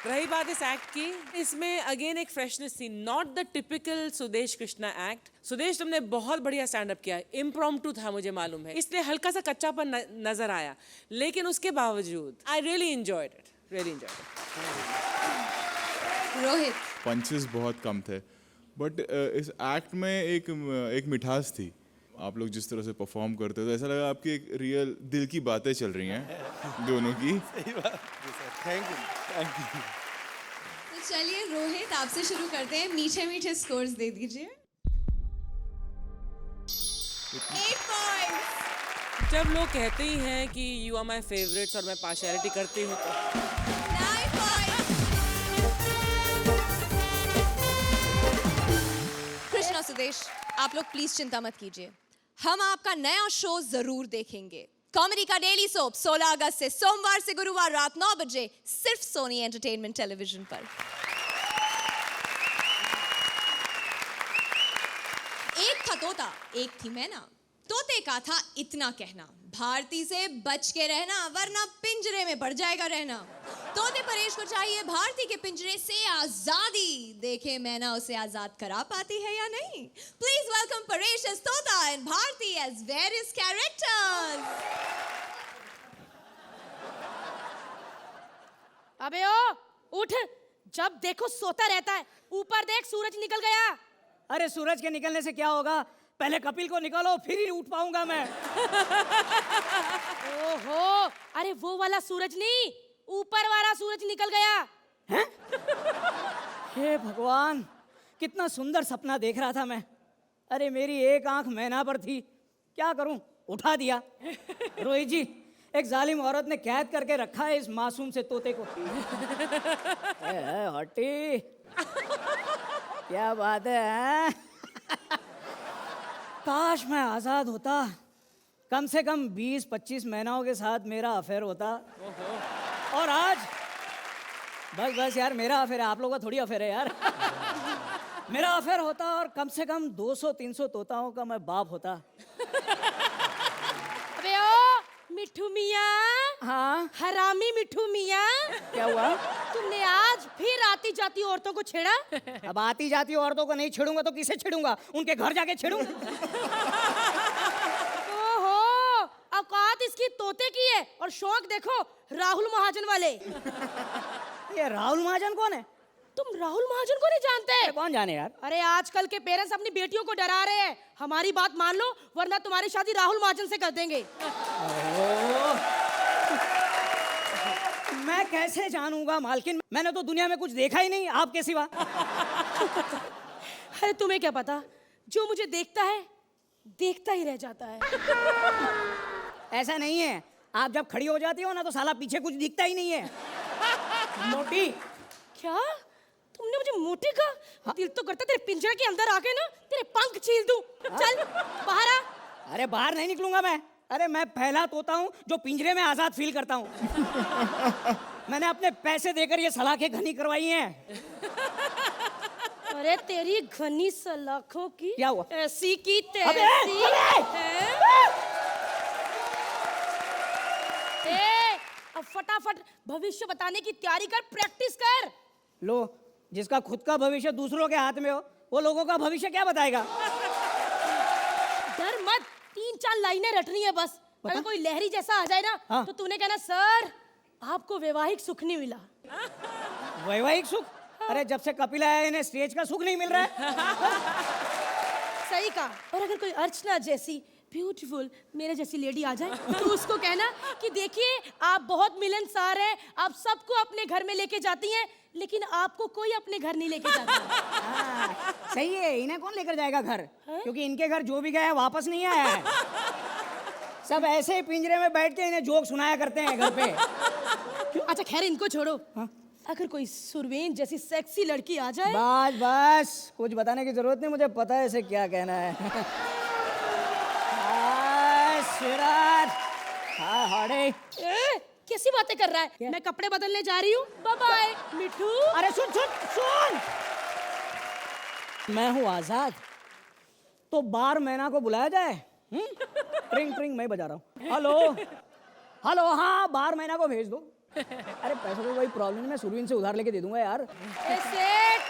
रही बात इस एक्ट की, इसमें अगेन एक फ्रेशनेस थी, not the typical Sudesh Krishna act. Sudesh, तुमने बहुत बढ़िया स्टैंड अप किया, इम्प्रॉम्प्टू था मुझे मालूम है, इसलिए हल्का सा कच्चापन नजर आया, लेकिन उसके बावजूद I really enjoyed it, really enjoyed it. Rohit, punches बहुत कम थे, बट इस एक्ट में एक मिठास थी। आप लोग जिस तरह से परफॉर्म करते थे, ऐसा लगा आपकी एक रियल दिल की बातें चल रही हैं दोनों की। Thank you. तो चलिए रोहित, आपसे शुरू करते हैं। मीठे मीठे स्कोर्स दे दीजिए। 8 पॉइंट्स। जब लोग कहते ही हैं कि यू आर माई फेवरेट्स और मैं पार्शियलिटी करती हूँ तो 9 पॉइंट्स। कृष्णा, सुदेश, आप लोग प्लीज चिंता मत कीजिए, हम आपका नया शो जरूर देखेंगे। कॉमेडी का डेली सोप 16 अगस्त से सोमवार से गुरुवार रात 9 बजे सिर्फ सोनी एंटरटेनमेंट टेलीविजन पर। एक था तोता, एक थी मैना। तोते का था इतना कहना, भारती से बच के रहना वरना पिंजरे में बढ़ जाएगा रहना। तोते परेश को चाहिए भारती के पिंजरे से आजादी, देखे मैना उसे आजाद करा पाती है या नहीं। Please welcome Paresh as Tota and Bharti as various characters. अबे ओ, उठ, जब देखो सोता रहता है। ऊपर देख, सूरज निकल गया। अरे सूरज के निकलने से क्या होगा, पहले कपिल को निकालो फिर ही उठ पाऊंगा मैं। ओहो, अरे वो वाला सूरज नहीं, ऊपर वाला सूरज निकल गया। हैं? हे भगवान, कितना सुंदर सपना देख रहा था मैं। अरे मेरी एक आंख मैना पर थी, क्या करूं, उठा दिया। रोहित जी, एक जालिम औरत ने कैद करके रखा है इस मासूम से तोते को। हटी, क्या बात है? काश मैं आजाद होता, कम से कम 20-25 महीनों के साथ मेरा अफेयर होता। और आज बस यार, मेरा अफेयर है, आप लोगों का थोड़ी अफेयर है यार। मेरा अफेयर होता और कम से कम 200-300 तोताओं का मैं बाप होता। अबे ओ मिठू मियाँ, हाँ, हरामी मिठू मियाँ, क्या हुआ? तुमने आज फिर आती जाती औरतों को छेड़ा। अब आती जाती औरतों को नहीं छेड़ूंगा तो किसे छेड़ूंगा? उनके घर जाके छेड़ूंगा। ओहो, औकात इसकी तोते की है और शौक देखो राहुल महाजन वाले। ये राहुल महाजन कौन है? तुम राहुल महाजन को नहीं जानते? कौन जाने यार। अरे आजकल के पेरेंट्स अपनी बेटियों को डरा रहे हैं, हमारी बात मान लो वरना तुम्हारी शादी राहुल महाजन से कर देंगे। मैं कैसे जानूंगा मालकिन, मैंने तो दुनिया में कुछ देखा ही नहीं आपके सिवा। अरे तुम्हें क्या पता, जो मुझे देखता है देखता ही रह जाता है। ऐसा नहीं है, आप जब खड़ी हो जाती हो ना तो साला पीछे कुछ दिखता ही नहीं है। मोटी। क्या तुमने मुझे मोटी कहा? दिल तो करता तेरे पिंजरे के अंदर आके ना तेरे पंख छील दूं। चल बाहर आ। अरे बाहर नहीं निकलूंगा मैं। अरे मैं पहला तोता हूँ जो पिंजरे में आजाद फील करता हूँ। मैंने अपने पैसे देकर ये सलाखें घनी करवाई हैं। अरे तेरी घनी सलाखों की क्या हुआ? ऐसी की अबे, तैसी है। अब फटाफट भविष्य बताने की तैयारी कर, प्रैक्टिस कर। लो, जिसका खुद का भविष्य दूसरों के हाथ में हो वो लोगों का भविष्य क्या बताएगा? डर मत, 3-4 लाइनें रटनी है बस। अगर कोई लहरी जैसा आ जाए ना, हाँ। तो तूने कहना सर आपको वैवाहिक सुख नहीं मिला। वैवाहिक सुख? अरे जब से कपिल आया इन्हें स्टेज का सुख नहीं मिल रहा है। सही कहा। और अगर कोई अर्चना जैसी ब्यूटीफुल मेरे जैसी लेडी आ जाए तो उसको कहना कि देखिए आप बहुत मिलनसार हैं, आप सबको अपने घर में लेके जाती हैं, लेकिन आपको कोई अपने घर नहीं लेके जाता। सही है, इन्हें कौन लेकर जाएगा घर? क्योंकि इनके घर जो भी गया है वापस नहीं आया है। सब ऐसे ही पिंजरे में बैठ के इन्हें जोक सुनाया करते हैं घर पे। अच्छा खैर इनको छोड़ो, अगर कोई सुरवीन जैसी सेक्सी लड़की आ जाए। बस बस, कुछ बताने की जरूरत नहीं, मुझे पता है इसे क्या कहना है। कैसी बातें कर रहा है? मैं कपड़े बदलने जा रही हूँ, बाय बाय मिठू। अरे सुन सुन सुन, मैं हूँ आजाद, तो बार मैना को बुलाया जाए। ट्रिंग ट्रिंग मैं बजा रहा हूँ। हेलो हेलो, हाँ बार मैना को भेज दो। अरे पैसों को कोई प्रॉब्लम नहीं, मैं सुरवीन से उधार लेके दे दूंगा यार। सेठ,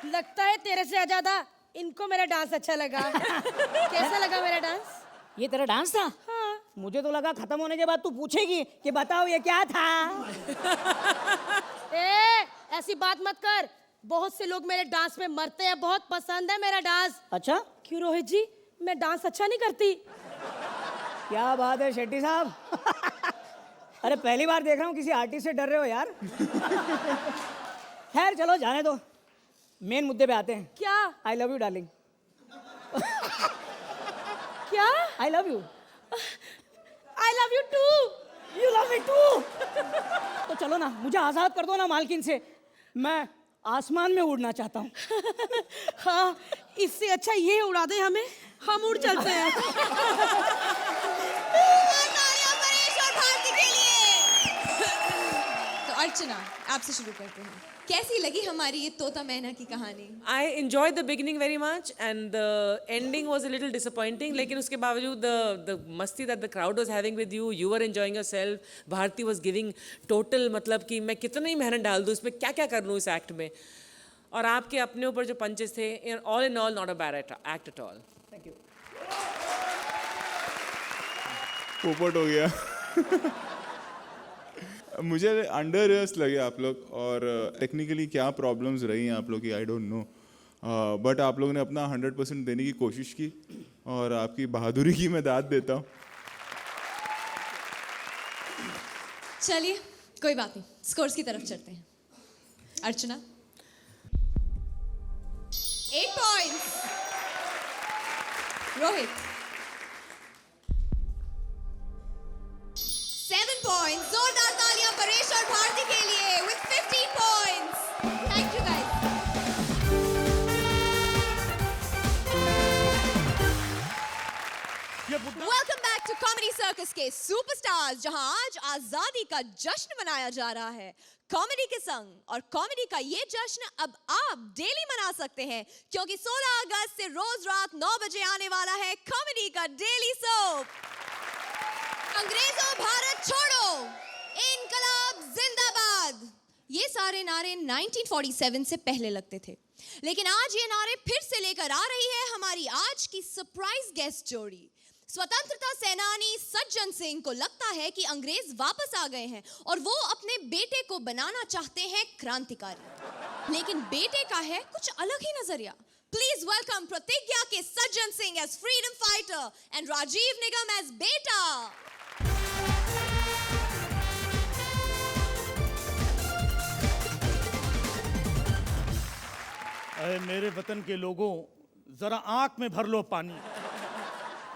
लगता है तेरे से ज्यादा इनको मेरा डांस अच्छा लगा। कैसा लगा मेरा डांस? ये तेरा डांस था? हाँ। मुझे तो लगा खत्म होने के बाद तू पूछेगी कि बताओ ये क्या था। ऐसी बात मत कर, बहुत से लोग मेरे डांस में मरते हैं, बहुत पसंद है मेरा डांस। अच्छा, क्यों रोहित जी, मैं डांस अच्छा नहीं करती? क्या बात है शेट्टी साहब। अरे पहली बार देख रहा हूँ किसी आर्टिस्ट से डर रहे हो यार। खैर चलो जाने दो, मेन मुद्दे पे आते हैं। क्या? I love you darling. क्या? I love you. I love you too. You love me too. तो चलो ना, मुझे आजाद कर दो ना मालकिन से, मैं आसमान में उड़ना चाहता हूँ। हाँ, इससे अच्छा ये उड़ा दे हमें, हम उड़ चलते हैं। तो अर्चना, आपसे शुरू करते हैं। कैसी लगी हमारी ये तोता मैना की कहानी? I enjoyed the beginning very much and the ending was a little disappointing. लेकिन उसके बावजूद the मस्ती that the crowd was having with you, you were enjoying yourself. Bharti was giving total, मतलब कि मैं कितना ही मेहनत डाल दूँ इसमें, क्या क्या कर लूँ इस एक्ट में, और आपके अपने ऊपर जो पंचेस थे, all in all not a bad act at all. Thank you. पोपट हो गया। मुझे अंडर रिहर्स लगे आप लोग, और टेक्निकली क्या प्रॉब्लम्स रही हैं आप लोग की आई डोंट नो, बट आप लोगों ने अपना 100% देने की कोशिश की और आपकी बहादुरी की मैं दाद देता हूँ। चलिए कोई बात नहीं, स्कोर्स की तरफ चलते हैं। अर्चना 8 पॉइंट्स, रोहित 7 पॉइंट्स, जोरदार तालियां परेश और भारती के लिए with 15 points. Thank you guys. Welcome back to Comedy Circus के सुपरस्टार्स, जहां आज आजादी का जश्न मनाया जा रहा है कॉमेडी के संग, और कॉमेडी का ये जश्न अब आप डेली मना सकते हैं, क्योंकि 16 अगस्त से रोज रात 9 बजे आने वाला है कॉमेडी का डेली सोप। अंग्रेजों भारत छोड़ो, इनकलाब जिंदाबाद, ये सारे नारे 1947 से पहले लगते थे, लेकिन आज ये नारे फिर से लेकर आ रही है हमारी आज की सरप्राइज गेस्ट जोड़ी। स्वतंत्रता सेनानी सज्जन सिंह को लगता है कि अंग्रेज वापस आ गए हैं और वो अपने बेटे को बनाना चाहते हैं क्रांतिकारी, लेकिन बेटे का है कुछ अलग ही नजरिया। प्लीज वेलकम प्रतिज्ञा के Sajjan Singh as freedom fighter and Rajeev Nigam as beta. अरे मेरे वतन के लोगों, जरा आंख में भर लो पानी,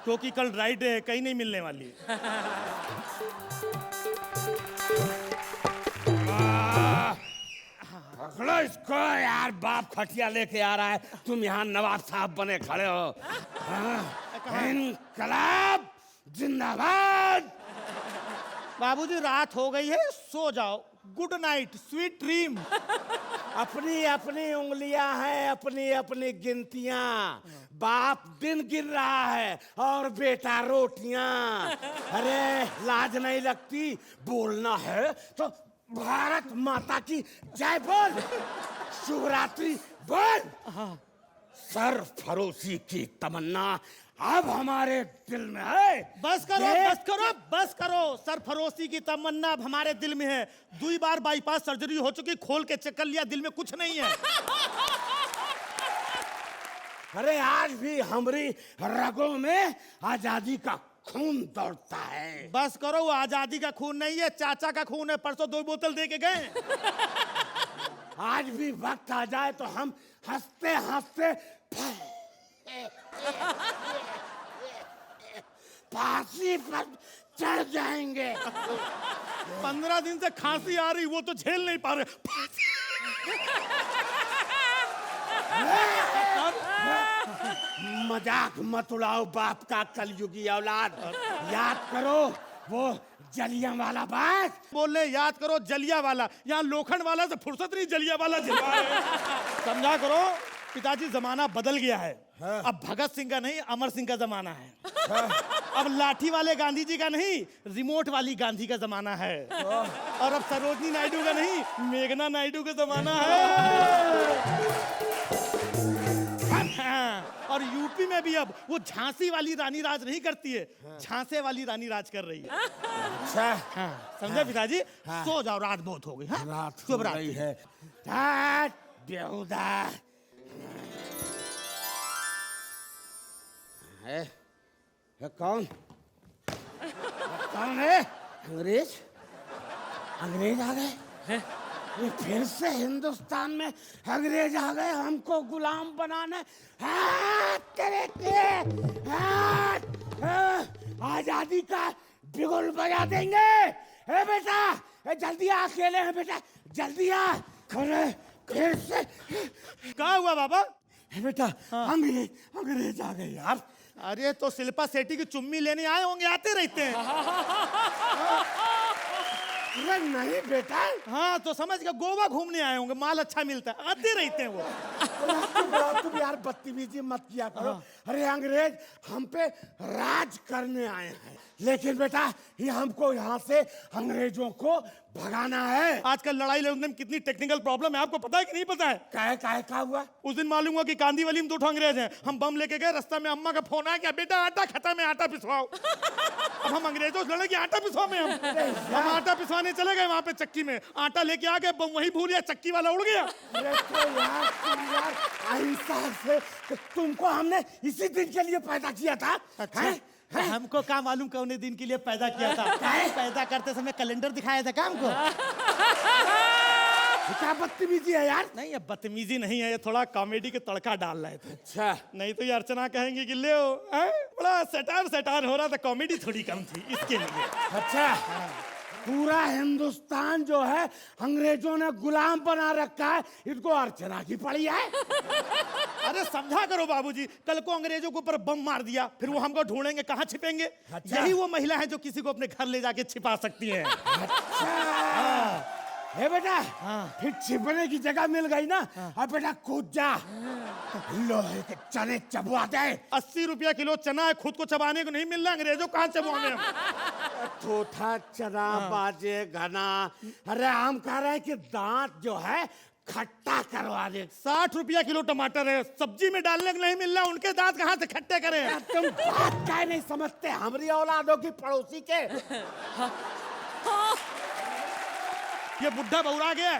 क्योंकि कल राइड है, कहीं नहीं मिलने वाली। पकड़ो इसको यार, बाप खटिया लेके आ रहा है, तुम यहाँ नवाब साहब बने खड़े हो। इनकलाब जिंदाबाद। बाबूजी रात हो गई है, सो जाओ, गुड नाइट, स्वीट ड्रीम। अपनी अपनी उंगलियां हैं, अपनी अपनी गिनतियां, बाप दिन गिन रहा है और बेटा रोटियां। अरे लाज नहीं लगती, बोलना है तो भारत माता की जय बोल, शिवरात्रि बोल। सरफरोशी की तमन्ना अब हमारे दिल में है। बस करो बस करो बस करो, सरफरोशी की तमन्ना अब हमारे दिल में है। 2 बार बाईपास सर्जरी हो चुकी, खोल के चेक कर लिया, दिल में कुछ नहीं है। अरे आज भी हमारी रगों में आजादी का खून दौड़ता है। बस करो, वो आजादी का खून नहीं है, चाचा का खून है। परसों 2 बोतल दे के गए। आज भी वक्त आ जाए तो हम हंसते हंसते फांसी पर चढ़ जाएंगे। 15 दिन से खांसी आ रही, वो तो झेल नहीं पा रहे। मजाक मत उड़ाओ बाप का कलयुगी औलाद। याद करो वो जलियांवाला बाग। बोले याद करो जलियांवाला, यहाँ लोखंड वाला से फुर्सत नहीं, जलियांवाला जलवा रहे हैं। समझा करो पिताजी, जमाना बदल गया है। अब भगत सिंह का नहीं, अमर सिंह का जमाना है। अब लाठी वाले गांधी जी का नहीं, रिमोट वाली गांधी का जमाना है। और अब सरोजनी नायडू का नहीं, मेघना नायडू का जमाना है। और यूपी में भी अब वो झांसी वाली रानी राज नहीं करती है, झांसे वाली रानी राज कर रही है। अच्छा समझे पिताजी? सो जाओ, रात बहुत हो गई। रात शुभ हो रात। रही है। ठाट बेहुदा है। ये कौन कौन है? अंग्रेज? अंग्रेज आ गए? ये फिर से हिंदुस्तान में अंग्रेज आ गए हमको गुलाम बनाने। हाथ तेरे के हाथ, आजादी का बिगुल बजा देंगे। ए बेटा, ए जल्दी आ, अकेले हैं बेटा, जल्दी आ। खड़े फिर से क्या हुआ बाबा? ए बेटा, अंग्रेज अंग्रेज आ गए यार। अरे तो शिल्पा शेट्टी की चुम्मी लेने आए होंगे, आते रहते हैं। अरे नहीं बेटा, हाँ तो समझ गया, गोवा घूमने आए होंगे, माल अच्छा मिलता है, आते रहते हैं वो। तुम यार बदतमीजी मत किया करो। अरे अंग्रेज हम पे राज करने आए हैं, लेकिन बेटा ये हमको यहाँ से अंग्रेजों को भगाना है। आजकल लड़ाई लड़ने में कितनी टेक्निकल प्रॉब्लम है, आपको पता है कि नहीं पता है? क्या हुआ? उस दिन मालूम हुआ कि कांदीवली में 2 अंग्रेज हैं। हम बम लेके गए, रास्ता में अम्मा का फोन आया कि बेटा आटा खत्म है, आटा पिसवाओ। अब हम अंग्रेजों से लड़े कि आटा पिसवाओ में हम आटा पिसवाने चले गए। वहां पे चक्की में आटा लेके आ गए, बम वही भूल गया, चक्की वाला उड़ गया। यार अहिंसा से तुमको हमने इसी दिन के लिए पैदा किया था। अच्छा? हमको क्या मालूम कौन दिन के लिए पैदा किया था? पैदा करते समय कैलेंडर दिखाया था क्या हमको? क्या बदतमीजी है यार? नहीं, ये बदतमीजी नहीं है, ये थोड़ा कॉमेडी के तड़का डाल रहे थे। अच्छा, नहीं तो ये अर्चना कहेंगी कि ले बड़ा सटार हो रहा था, कॉमेडी थोड़ी कम थी इसके लिए। अच्छा, पूरा हिंदुस्तान जो है अंग्रेजों ने गुलाम बना रखा है, इनको अर्चना की पड़ी है। अरे समझा करो बाबूजी, कल को अंग्रेजों के ऊपर बम मार दिया, फिर वो हमको ढूंढेंगे, कहाँ छिपेंगे? अच्छा। यही वो महिला है जो किसी को अपने घर ले जाके छिपा सकती है। अच्छा हे बेटा, फिर छिपने की जगह मिल गई ना, अब बेटा कूद जा, लोहे के चने चबवा दे। 80 रुपया किलो चना है, खुद को चबाने को नहीं मिल रहा, अंग्रेजों कहाँ चबवाने हम? ठोठा चना बाजे घना। अरे हम कह रहे हैं कि दांत जो है खट्टा करवा दे। 60 रुपया किलो टमाटर है, सब्जी में डालने को नहीं मिल रहा, उनके दांत कहाँ से खट्टे करें? तुम बात क्या नहीं समझते, हमारी औलादों की पड़ोसी के। ये बुढ़ा बौरा गया है।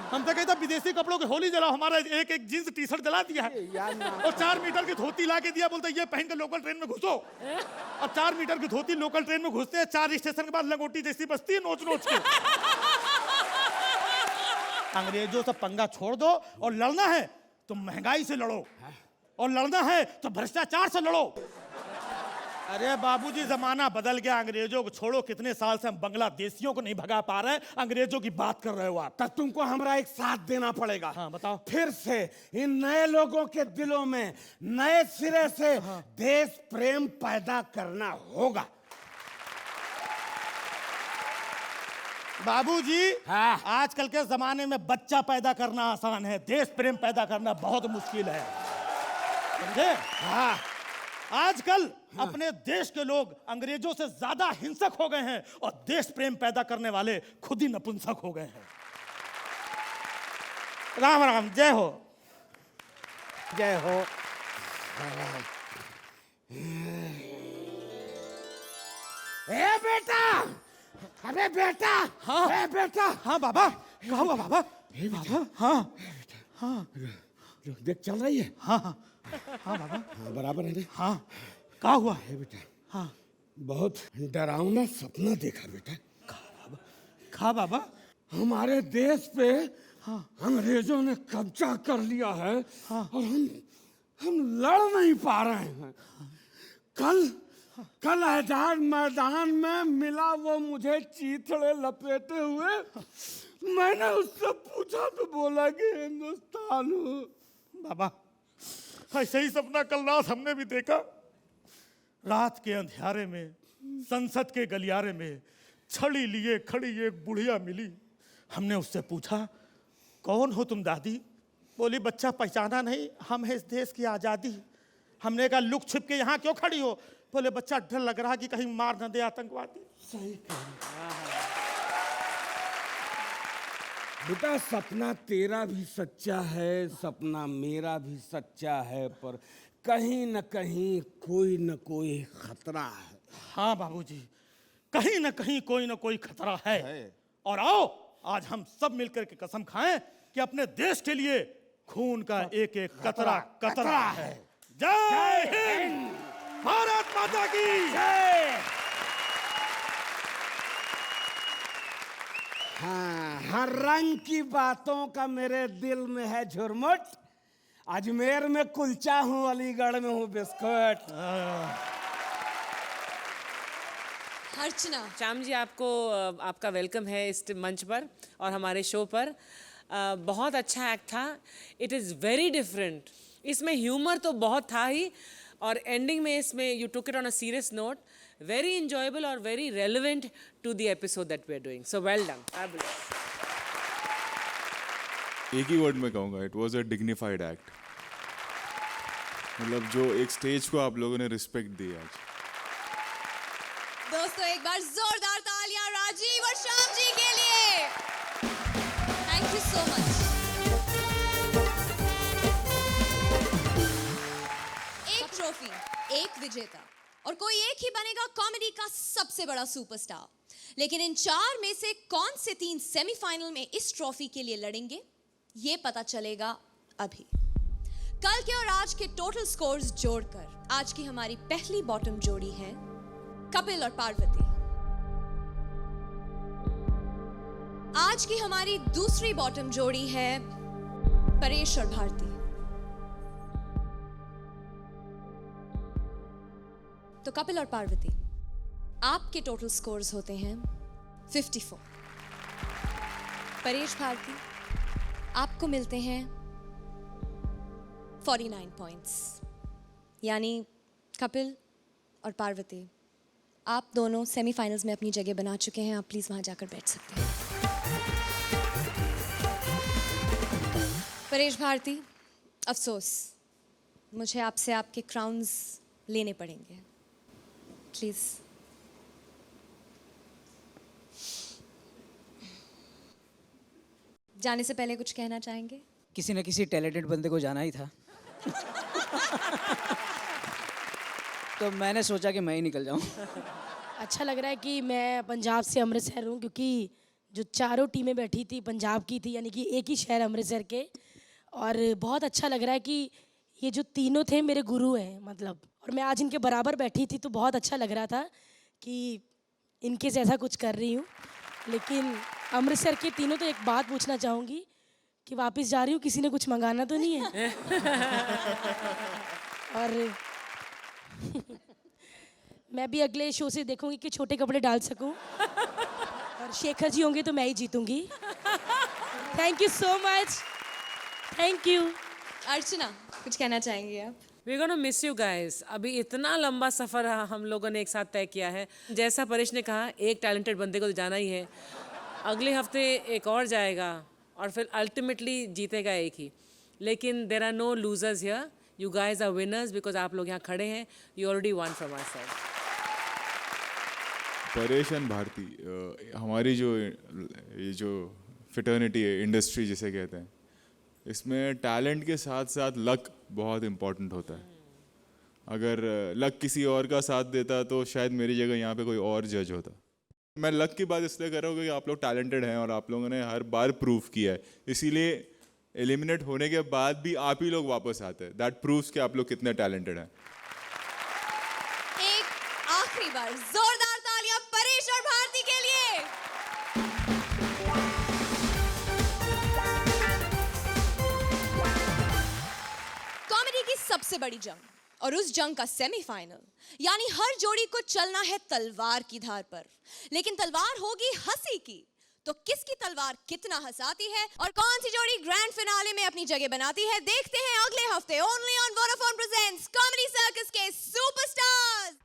हम तो कहते विदेशी कपड़ों की होली जलाओ, हमारा एक जींस टी शर्ट जला दिया है और 4 मीटर की धोती ला के दिया, बोलते ये पहन के लोकल ट्रेन में घुसो। अब 4 मीटर की धोती लोकल ट्रेन में घुसते हैं, 4 स्टेशन के बाद लंगोटी जैसी बसती है, नोच नोच के। अंग्रेजों से पंगा छोड़ दो, और लड़ना है तो महंगाई से लड़ो, और लड़ना है तो भ्रष्टाचार से लड़ो। अरे बाबूजी, जमाना बदल गया, अंग्रेजों को छोड़ो। कितने साल से हम बांग्लादेशियों को नहीं भगा पा रहे हैं, अंग्रेजों की बात कर रहे हो आप। तब तुमको हमारा एक साथ देना पड़ेगा। हाँ बताओ। फिर से इन नए लोगों के दिलों में नए सिरे से देश प्रेम पैदा करना होगा। बाबूजी, हाँ। आजकल के जमाने में बच्चा पैदा करना आसान है, देश प्रेम पैदा करना बहुत मुश्किल है, समझे? हाँ, आजकल अपने देश के लोग अंग्रेजों से ज्यादा हिंसक हो गए हैं, और देश प्रेम पैदा करने वाले खुद ही नपुंसक हो गए हैं। राम राम, जय हो, जय हो। ए बेटा, अरे बेटा, हाँ। ए बेटा। हाँ बाबा, क्या हुआ बाबा? बाबा, हाँ हाँ, देख चल रही है। हाँ हाँ हाँ बाबा, हाँ, बराबर है रे। हाँ क्या हुआ? ए बेटा, हाँ बहुत डरावना सपना देखा बेटा। खा बाबा। हमारे देश पे अंग्रेजों ने कब्जा कर लिया है और हम लड़ नहीं पा रहे हैं। कल आजाद मैदान में मिला वो मुझे चीथड़े लपेटे हुए। मैंने उससे पूछा तो बोला कि हिंदुस्तान हूँ। बाबा ऐसे ही सपना कल रात हमने भी देखा। रात के अंधियारे में संसद के गलियारे में छड़ी लिए खड़ी एक बुढ़िया मिली। हमने उससे पूछा, कौन हो तुम दादी? बोली, बच्चा पहचाना नहीं, हम हैं इस देश की आज़ादी। हमने कहा, लुक छिप के यहाँ क्यों खड़ी हो? बोले, बच्चा डर लग रहा कि कहीं मार न दे आतंकवादी। सही बेटा, सपना तेरा भी सच्चा है, सपना मेरा भी सच्चा है, पर कहीं न कहीं कोई न कोई खतरा है। हाँ बाबूजी, कहीं न कहीं कोई न कोई खतरा है। और आओ आज हम सब मिलकर के कसम खाएं कि अपने देश के लिए खून का एक एक कतरा कतरा है। जय हिंद, भारत माता की जय। हाँ, हर रंग की बातों का मेरे दिल में है झुरमुट। अजमेर में कुलचा हूँ, अलीगढ़ में हूँ बिस्कुट। अर्चना, श्याम जी, आपको आपका वेलकम है इस मंच पर और हमारे शो पर। बहुत अच्छा एक्ट था। It is very different. इसमें ह्यूमर तो बहुत था ही, और एंडिंग में इसमें you took it on a serious note. Very enjoyable और very relevant to the episode that we are doing. So well done, fabulous. एक ही वर्ड में कहूँगा, it was a dignified act. मतलब जो एक स्टेज को आप लोगों ने रिस्पेक्ट दी आज। दोस्तों एक बार जोरदार तालियां राजीव और श्याम जी के लिए। Thank you so much. एक ट्रॉफी, एक विजेता, और कोई एक ही बनेगा कॉमेडी का सबसे बड़ा सुपरस्टार। लेकिन इन चार में से कौन से तीन सेमीफाइनल में इस ट्रॉफी के लिए लड़ेंगे, ये पता चलेगा अभी। कल के और आज के टोटल स्कोर्स जोड़कर आज की हमारी पहली बॉटम जोड़ी है कपिल और पार्वती। आज की हमारी दूसरी बॉटम जोड़ी है परेश और भारती। तो कपिल और पार्वती, आपके टोटल स्कोर्स होते हैं 54। परेश भारती, आपको मिलते हैं 49 पॉइंट्स। यानी कपिल और पार्वती, आप दोनों सेमीफाइनल्स में अपनी जगह बना चुके हैं। आप प्लीज वहां जाकर बैठ सकते हैं। परेश भारती, अफसोस, मुझे आपसे आपके क्राउन्स लेने पड़ेंगे। प्लीज। जाने से पहले कुछ कहना चाहेंगे? किसी न किसी टैलेंटेड बंदे को जाना ही था। तो मैंने सोचा कि मैं ही निकल जाऊं। अच्छा लग रहा है कि मैं पंजाब से अमृतसर हूँ, क्योंकि जो चारों टीमें बैठी थी पंजाब की थी, यानी कि एक ही शहर अमृतसर के। और बहुत अच्छा लग रहा है कि ये जो तीनों थे मेरे गुरु हैं, मतलब, और मैं आज इनके बराबर बैठी थी तो बहुत अच्छा लग रहा था कि इनके जैसा कुछ कर रही हूँ। लेकिन अमृतसर के तीनों, तो एक बात पूछना चाहूँगी कि वापस जा रही हूँ, किसी ने कुछ मंगाना तो नहीं है? और मैं भी अगले शो से देखूंगी कि छोटे कपड़े डाल सकूं। और शेखर जी होंगे तो मैं ही जीतूंगी। Thank you so much. Thank you. Archana, कुछ कहना चाहेंगे आप? We're gonna miss you guys. अभी इतना लंबा सफ़र हम लोगों ने एक साथ तय किया है। जैसा परेश ने कहा, एक टैलेंटेड बंदे को तो जाना ही है। अगले हफ्ते एक और जाएगा और फिर अल्टीमेटली जीतेगा एक ही। लेकिन there are no losers here. You guys are winners because आप लोग यहाँ खड़े हैं। You already won from our side. Paresh and Bharti, हमारी ये जो फिटर्निटी है, इंडस्ट्री जिसे कहते हैं, इसमें टैलेंट के साथ साथ लक बहुत इम्पोर्टेंट होता है। अगर लक किसी और का साथ देता तो शायद मेरी जगह यहाँ पे कोई और जज होता। मैं लक की बात इसलिए कर रहा हूँ कि आप लोग टैलेंटेड हैं और आप लोगों ने हर बार प्रूव किया है, इसीलिए एलिमिनेट होने के बाद भी आप ही लोग वापस आते हैं। दैट प्रूव्स कि आप लोग कितने टैलेंटेड हैं। एक आखिरी एक बार जोरदार तालियां परेश और भारती के लिए। कॉमेडी की सबसे बड़ी जंग और उस जंग का सेमीफाइनल यानी हर जोड़ी को चलना है तलवार की धार पर, लेकिन तलवार होगी हंसी की। तो किसकी तलवार कितना हंसाती है और कौन सी जोड़ी ग्रैंड फिनाले में अपनी जगह बनाती है, देखते हैं अगले हफ्ते only on Vodafone presents comedy circus के सुपरस्टार्स।